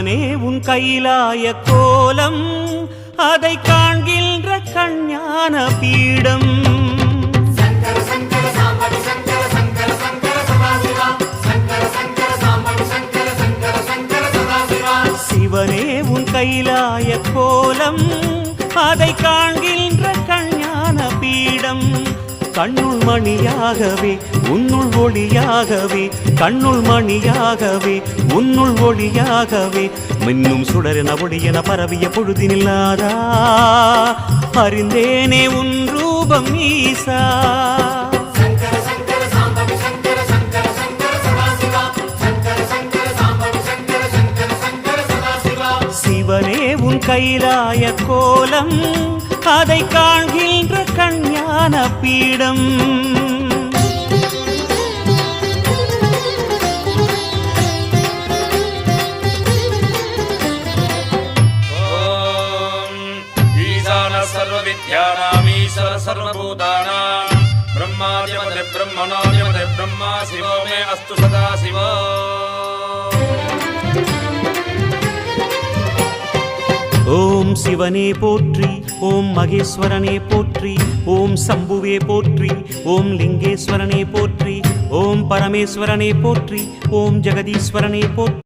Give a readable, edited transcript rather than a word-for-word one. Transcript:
சிவனே உன் கைலாய கோலம் அதை காண்கின்ற கஞ்ஞான பீடம். சிவனே உன் கைலாய கோலம் அதை காண்கின்ற கஞ்ஞான பீடம். கண்ணுள் மணியாகவே உன்னுள் ஒளியாகவே, கண்ணுள் மணியாகவே உன்னுள் ஒளியாகவே, மின்னும் சுடரென ஒளியென பரவிய பொழுதினில்லாதா அறிந்தேனே உன் ரூபம் ஈசா. சிவனே உன் கைலாய கோலம் அதை காண்கின்ற கஞ்ஞான பீடம். ஈசான சர்வ வித்யானாம் ஈஸ்வர சர்வபூதானாம் பிரம்மாதிபதே பிரம்மணோதிபதே பிரம்மா சிவோ மே அஸ்து சதா சிவோ. ஓம் சிவனே போற்றி, ஓம் மகேஸ்வரனே போற்றி, ஓம் சம்புவே போற்றி, ஓம் லிங்கேஸ்வரனே போற்றி, ஓம் பரமேஸ்வரனே போற்றி, ஓம் ஜெகதீஸ்வரனே போற்றி.